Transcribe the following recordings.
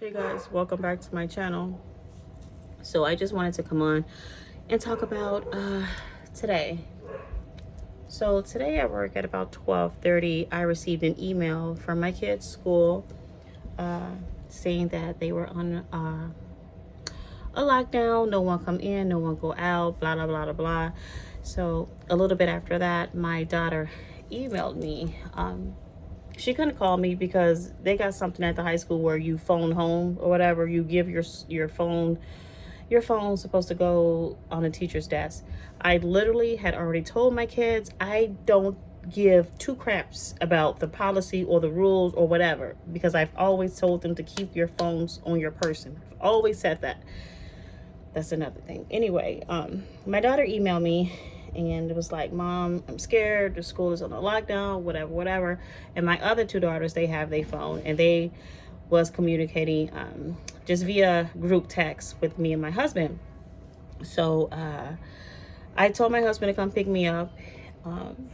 Hey guys, welcome back to my channel. So I just wanted to come on and talk about today. So today at work at about 12:30, I received an email from my kids' school uh, saying that they were on a lockdown. No one come in, no one go out, blah, blah, blah, blah, blah. So a little bit after that, my daughter emailed me. She couldn't call me because they got something at the high school where you phone home or whatever. You give your phone. Your phone's supposed to go on a teacher's desk. I literally had already told my kids I don't give two craps about the policy or the rules or whatever, because I've always told them to keep your phones on your person. I've always said that. That's another thing. Anyway, my daughter emailed me and it was like, Mom, I'm scared. The school is on a lockdown, whatever, whatever. And my other two daughters, they have their phone and they was communicating just via group text with me and my husband. So I told my husband to come pick me up. Um,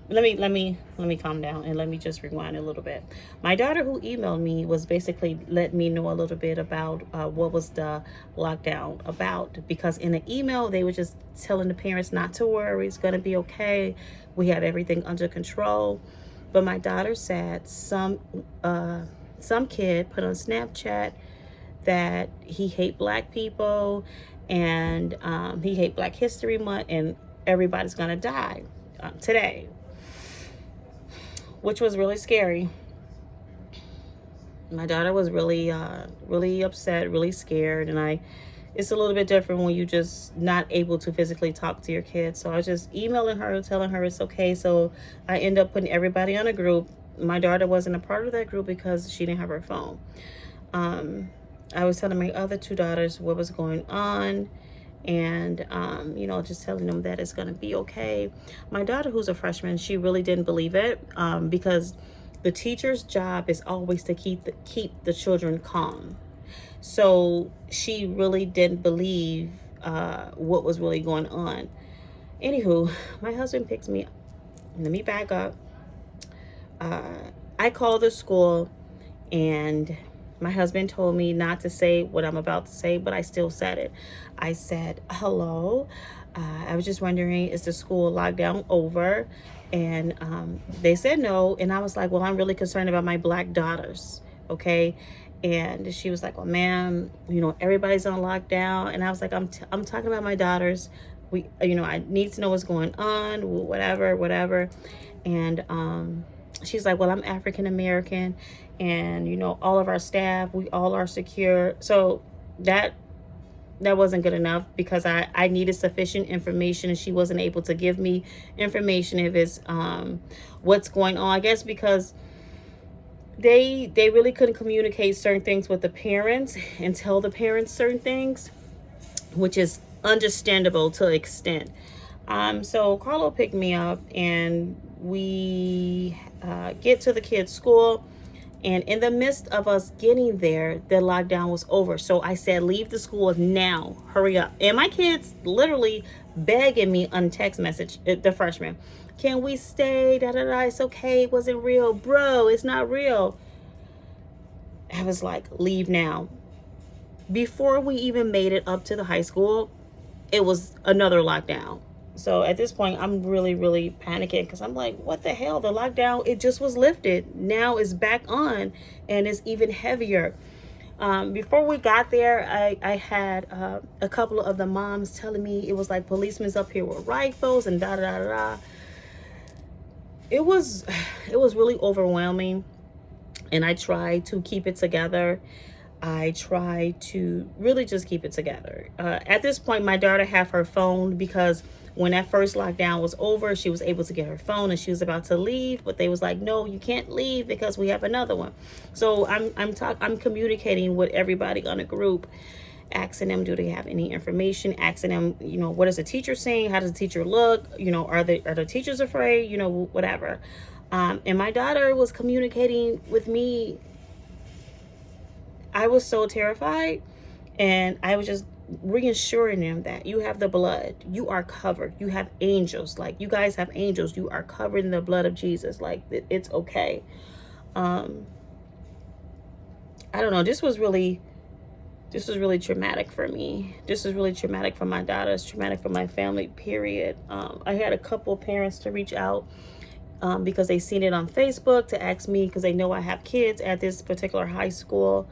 let me calm down and let me just rewind a little bit. My daughter who emailed me was basically letting me know a little bit about what was the lockdown about, because in the email they were just telling the parents not to worry, it's going to be okay, we have everything under control. But my daughter said some kid put on Snapchat that he hate black people and he hate Black History Month and everybody's gonna die today, which was really scary. My daughter was really upset, really scared, and it's a little bit different when you just not able to physically talk to your kids. So I was just emailing her, telling her it's okay. So I end up putting everybody on a group. My daughter wasn't a part of that group because she didn't have her phone. I was telling my other two daughters what was going on, and just telling them that it's going to be okay. My daughter, who's a freshman, she really didn't believe it, because the teacher's job is always to keep the children calm. So she really didn't believe what was really going on. Anywho, my husband picks me up. Let me back up. I called the school and my husband told me not to say what I'm about to say, but I still said it. I said, hello. I was just wondering, is the school lockdown over? And they said no. And I was like, well, I'm really concerned about my black daughters. Okay. And she was like, well, ma'am, everybody's on lockdown. And I was like, I'm talking about my daughters. I need to know what's going on, whatever. And she's like, well, I'm African American, and all of our staff, we all are secure. So that wasn't good enough, because I needed sufficient information and she wasn't able to give me information if it's what's going on. I guess because they really couldn't communicate certain things with the parents and tell the parents certain things, which is understandable to an extent. So Carlo picked me up and we get to the kids' school. And in the midst of us getting there, the lockdown was over. So I said, leave the school now, hurry up. And my kids literally begging me on text message, the freshmen, can we stay? Da da da. It's okay. It wasn't real, bro. It's not real. I was like, leave now. Before we even made it up to the high school, it was another lockdown. So at this point, I'm really, really panicking, because I'm like, what the hell? The lockdown, it just was lifted. Now it's back on and it's even heavier. Before we got there, I had a couple of the moms telling me it was like policemen's up here with rifles and da da da da. It was really overwhelming, and I tried to keep it together. I try to really just keep it together. At this point, my daughter had her phone, because when that first lockdown was over, she was able to get her phone and she was about to leave, but they was like, no, you can't leave because we have another one. So I'm communicating with everybody on a group, asking them, do they have any information, asking them, what is the teacher saying? How does the teacher look? Are the teachers afraid? Whatever. And my daughter was communicating with me. I was so terrified, and I was just reassuring them that you have the blood, you are covered, you have angels, like you guys have angels, you are covered in the blood of Jesus, like it's okay. I don't know. This was really traumatic for me. This is really traumatic for my daughter. It's traumatic for my family, period. I had a couple parents to reach out because they seen it on Facebook to ask me because they know I have kids at this particular high school.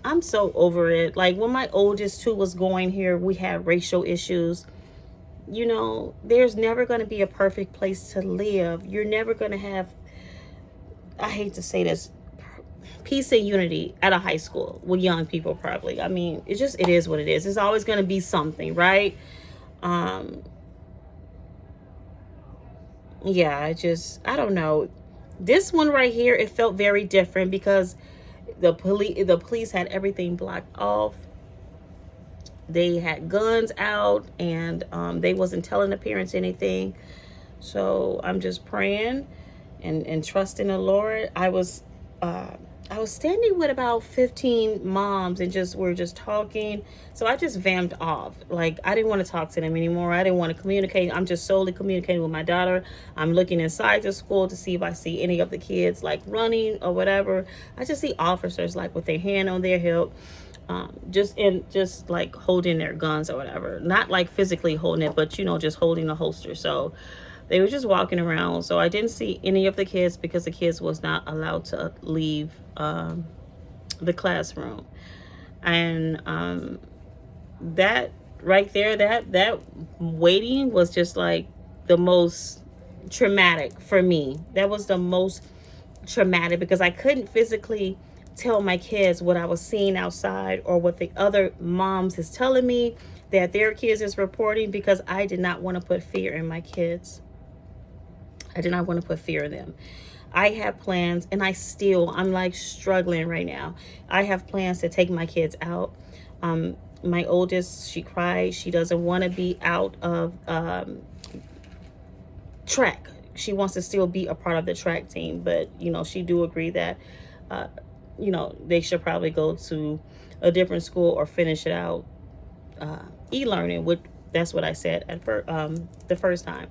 I'm so over it. Like when my oldest two was going here, we had racial issues. You know, there's never going to be a perfect place to live. You're never going to have, I hate to say this, peace and unity at a high school with young people probably. I mean, it is what it is. It's always going to be something, right? Um yeah, I don't know. This one right here, it felt very different because the police had everything blocked off. They had guns out, and they wasn't telling the parents anything. So I'm just praying and trusting the Lord. Uh, I was standing with about 15 moms and we're just talking. So I just vamped off. Like I didn't want to talk to them anymore. I didn't want to communicate. I'm just solely communicating with my daughter. I'm looking inside the school to see if I see any of the kids like running or whatever. I just see officers like with their hand on their hip. Just like holding their guns or whatever, not like physically holding it, but just holding the holster. So they were just walking around. So I didn't see any of the kids because the kids was not allowed to leave the classroom. And that right there, that waiting was just like the most traumatic for me. That was the most traumatic because I couldn't physically tell my kids what I was seeing outside or what the other moms is telling me that their kids is reporting, because I did not want to put fear in my kids. I did not want to put fear in them. I have plans, and I'm like struggling right now. I have plans to take my kids out. My oldest, she cried. She doesn't want to be out of track. She wants to still be a part of the track team, but she do agree that uh, they should probably go to a different school or finish it out e-learning. Which that's what I said at the first time.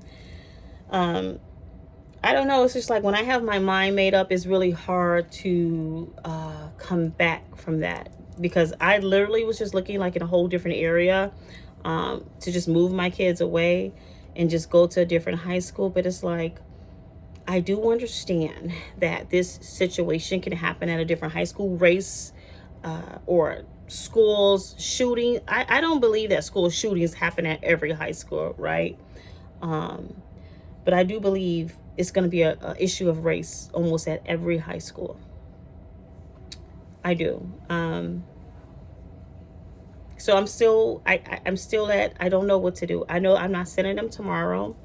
Um, I don't know. It's just like when I have my mind made up, it's really hard to come back from that, because I literally was just looking like in a whole different area to just move my kids away and just go to a different high school. But it's like, I do understand that this situation can happen at a different high school. Race or schools shooting. I don't believe that school shootings happen at every high school, right? But I do believe it's going to be a issue of race almost at every high school. I do. So I'm still at, I don't know what to do. I know I'm not sending them tomorrow.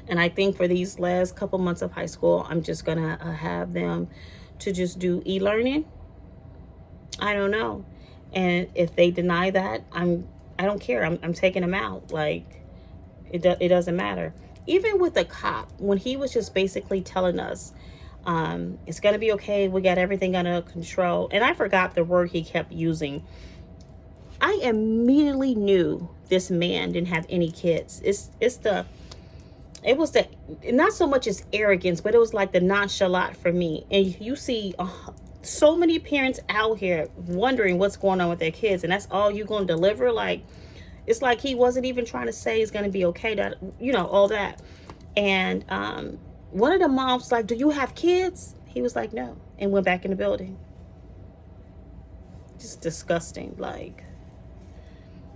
And I think for these last couple months of high school, I'm just going to have them to just do e-learning. I don't know. And if they deny that, I don't care. I'm taking them out. Like, it doesn't matter. Even with the cop, when he was just basically telling us, it's going to be okay. We got everything under control. And I forgot the word he kept using. I immediately knew this man didn't have any kids. It was the, not so much as arrogance, but it was like the nonchalant for me. And you see so many parents out here wondering what's going on with their kids, and that's all you're going to deliver. Like, it's like he wasn't even trying to say it's going to be okay, that all that. And one of the moms like, do you have kids? He was like, no, and went back in the building. Just disgusting. Like,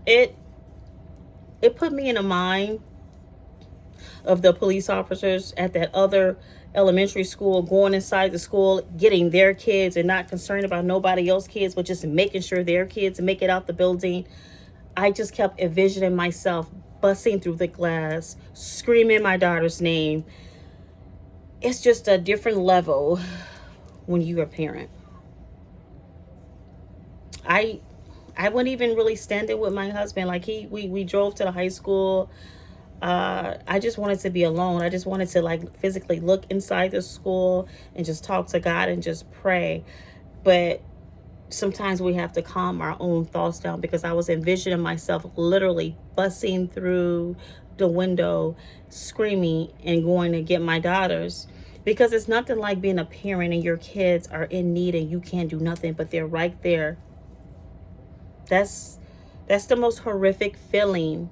it put me in a mind of the police officers at that other elementary school, going inside the school, getting their kids and not concerned about nobody else's kids, but just making sure their kids make it out the building. I just kept envisioning myself busting through the glass, screaming my daughter's name. It's just a different level when you're a parent. I wasn't even really standing with my husband. Like, we drove to the high school. I just wanted to be alone. I just wanted to like physically look inside the school and just talk to God and just pray. But sometimes we have to calm our own thoughts down, because I was envisioning myself literally busting through the window, screaming and going to get my daughters. Because it's nothing like being a parent and your kids are in need and you can't do nothing, but they're right there. That's the most horrific feeling.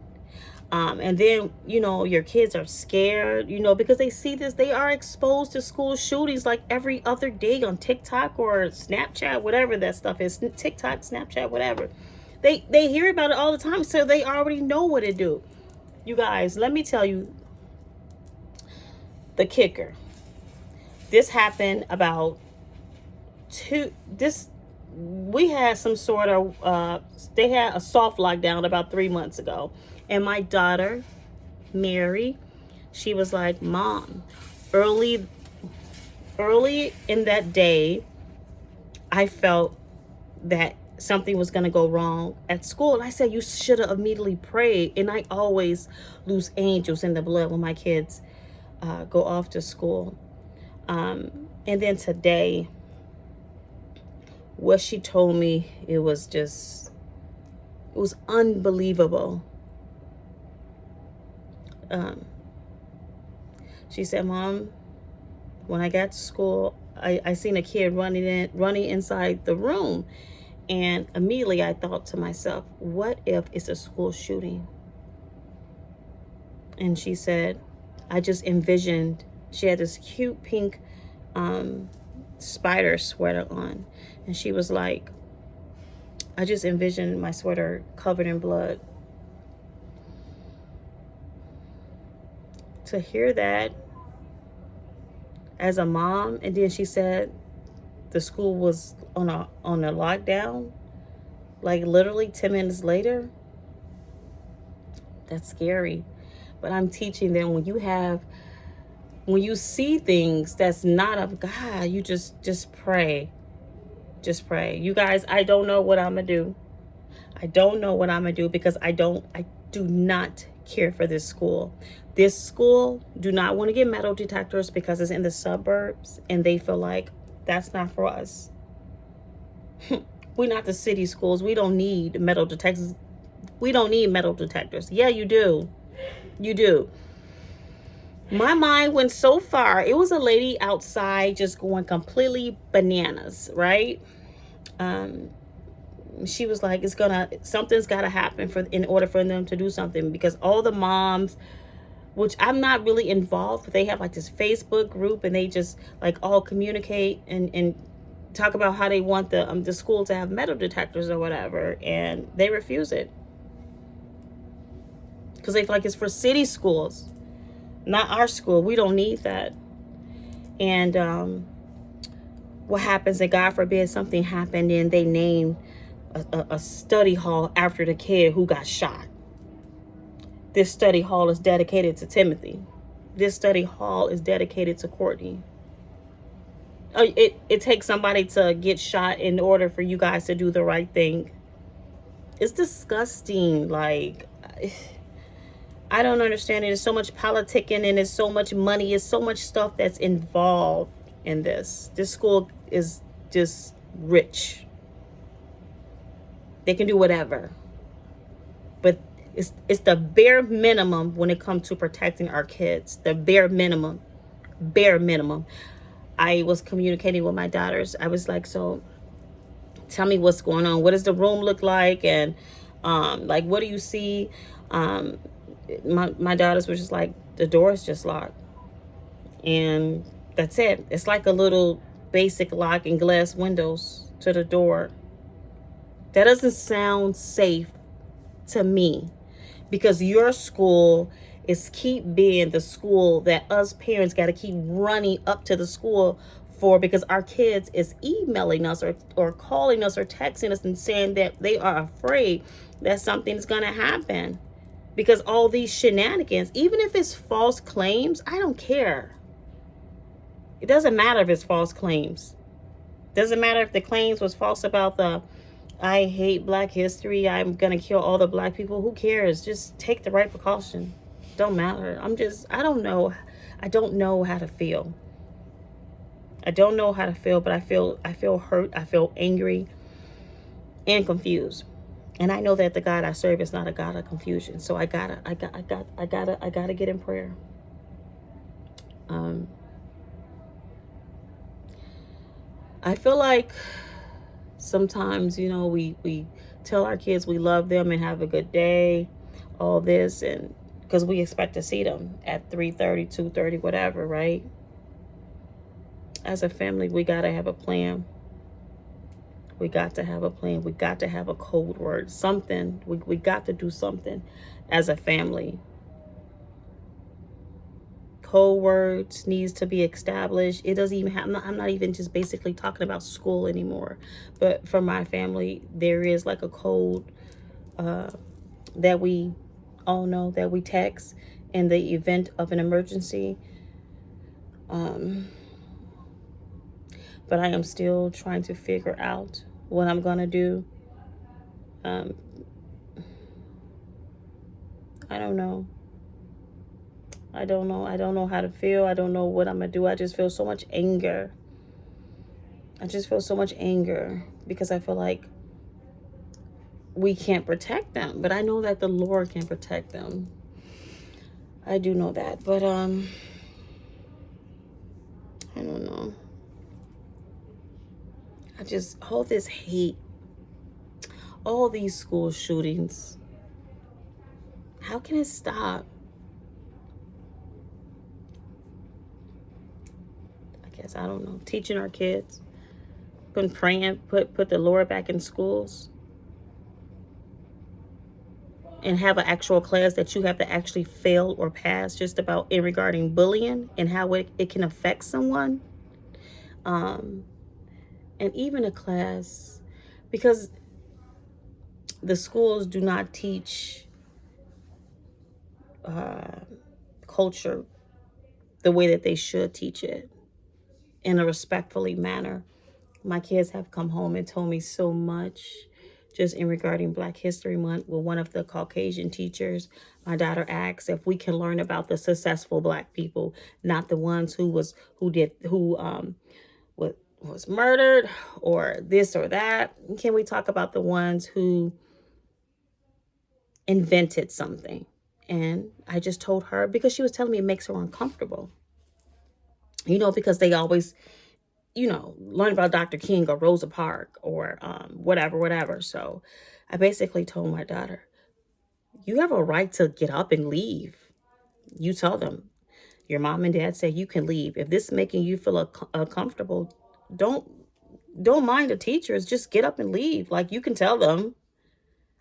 And then, your kids are scared, because they see this. They are exposed to school shootings like every other day on TikTok or Snapchat, whatever that stuff is. TikTok, Snapchat, whatever. They hear about it all the time, so they already know what to do. You guys, let me tell you the kicker. This happened about we had some sort of they had a soft lockdown about 3 months ago, and my daughter Mary, she was like, Mom, early in that day, I felt that something was going to go wrong at school. And I said, you should have immediately prayed. And I always lose angels in the blood when my kids go off to school. And then today, what she told me, it was unbelievable. She said, Mom, when I got to school, I seen a kid running inside the room. And immediately I thought to myself, what if it's a school shooting? And she said, I just envisioned, she had this cute pink spider sweater on. And she was like, I just envisioned my sweater covered in blood. To hear that as a mom, and then she said the school was on a lockdown, like literally 10 minutes later. That's scary. But I'm teaching them, when you see things that's not of God, you just pray. Just pray. You guys, I don't know what I'm gonna do. I don't know what I'm gonna do, because I do not care for this school. This school do not want to get metal detectors because it's in the suburbs, and they feel like that's not for us. We're not the city schools. We don't need metal detectors. We don't need metal detectors. Yeah, you do. You do. My mind went so far. It was a lady outside just going completely bananas, right? She was like, something's gotta happen in order for them to do something, because all the moms, which I'm not really involved, but they have like this Facebook group, and they just like all communicate and talk about how they want the school to have metal detectors or whatever, and they refuse it because they feel like it's for city schools, not our school. We don't need that. And what happens, and God forbid something happened, and they named a study hall after the kid who got shot. This study hall is dedicated to Timothy. This study hall is dedicated to Courtney. It takes somebody to get shot in order for you guys to do the right thing. It's disgusting. Like, I don't understand it. There's so much politicking, and there's so much money. There's so much stuff that's involved in this. This school is just rich. They can do whatever. But it's the bare minimum when it comes to protecting our kids. The bare minimum. Bare minimum. I was communicating with my daughters. I was like, so tell me what's going on. What does the room look like? And like, what do you see? My daughters were just like, the door is just locked. And that's it. It's like a little basic lock and glass windows to the door. That doesn't sound safe to me, because your school is keep being the school that us parents got to keep running up to the school for, because our kids is emailing us or calling us or texting us and saying that they are afraid that something's going to happen, because all these shenanigans, even if it's false claims, I don't care. It doesn't matter if it's false claims. It doesn't matter if the claims was false about I hate Black history, I'm gonna kill all the Black people. Who cares? Just take the right precaution. Don't matter. I don't know. I don't know how to feel. I don't know how to feel, but I feel hurt. I feel angry and confused. And I know that the God I serve is not a God of confusion. So I gotta get in prayer. I feel like sometimes, you know, we tell our kids we love them and have a good day, all this, and because we expect to see them at 3:30, 2:30, whatever, right? As a family, we got to have a plan. We got to have a plan. We got to have a code word, something. We got to do something as a family. Code words needs to be established. It doesn't even have, I'm not even just basically talking about school anymore. But for my family, there is like a code that we all know, that we text in the event of an emergency. But I am still trying to figure out what I'm going to do. Um, I don't know. I don't know. I don't know how to feel. I don't know what I'm going to do. I just feel so much anger. I just feel so much anger because I feel like we can't protect them. But I know that the Lord can protect them. I do know that. But I don't know. I just, all this hate, all these school shootings, how can it stop? I guess, I don't know. Teaching our kids, put praying, put the Lord back in schools, and have an actual class that you have to actually fail or pass just about in regarding bullying and how it can affect someone. And even a class, because the schools do not teach culture the way that they should teach it in a respectfully manner. My kids have come home and told me so much just in regarding Black History Month. With one of the Caucasian teachers, my daughter asked if we can learn about the successful Black people, not the ones who was murdered or this or that. Can we talk about the ones who invented something? And I just told her, because she was telling me it makes her uncomfortable. You know, because they always, you know, learn about Dr. King or Rosa Parks or whatever. So I basically told my daughter, you have a right to get up and leave. You tell them, your mom and dad say you can leave. If this is making you feel uncomfortable, don't mind the teachers. Just get up and leave. Like, you can tell them,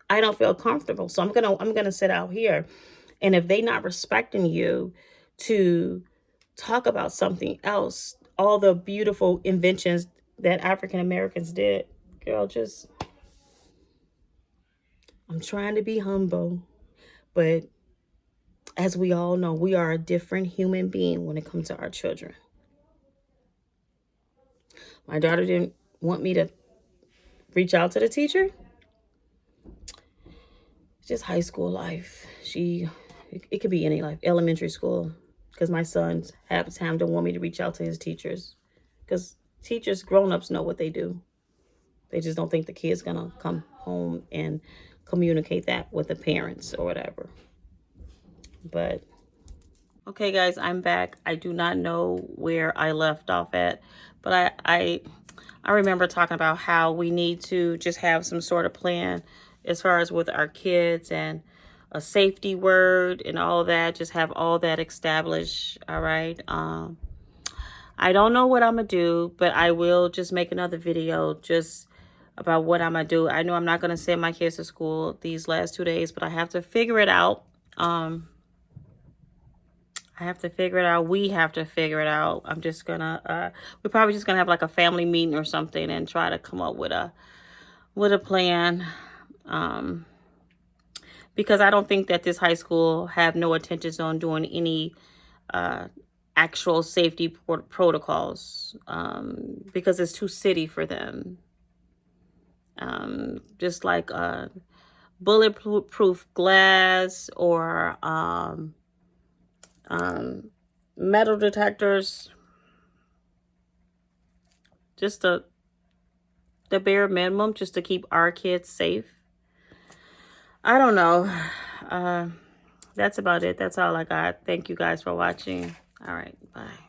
I don't feel comfortable, so I'm gonna sit out here. And if they not respecting you to talk about something else, all the beautiful inventions that African Americans did, girl, just, I'm trying to be humble, but as we all know, we are a different human being when it comes to our children. My daughter didn't want me to reach out to the teacher. It's just high school life. It could be any life, elementary school, because my sons have time to want me to reach out to his teachers, because teachers, grown-ups know what they do. They just don't think the kid's gonna come home and communicate that with the parents or whatever. But okay, guys, I'm back. I do not know where I left off at, but I remember talking about how we need to just have some sort of plan as far as with our kids, and a safety word and all that. Just have all that established. All right. I don't know what I'm gonna do, but I will just make another video just about what I'm gonna do. I know I'm not gonna send my kids to school these last 2 days, but I have to figure it out. I have to figure it out. We have to figure it out. I'm just gonna we're probably just gonna have like a family meeting or something and try to come up with a plan. Because I don't think that this high school have no intentions on doing any actual safety protocols, because it's too city for them. Just like bulletproof glass or metal detectors, just the bare minimum, just to keep our kids safe. I don't know. That's about it. That's all I got. Thank you guys for watching. All right, bye.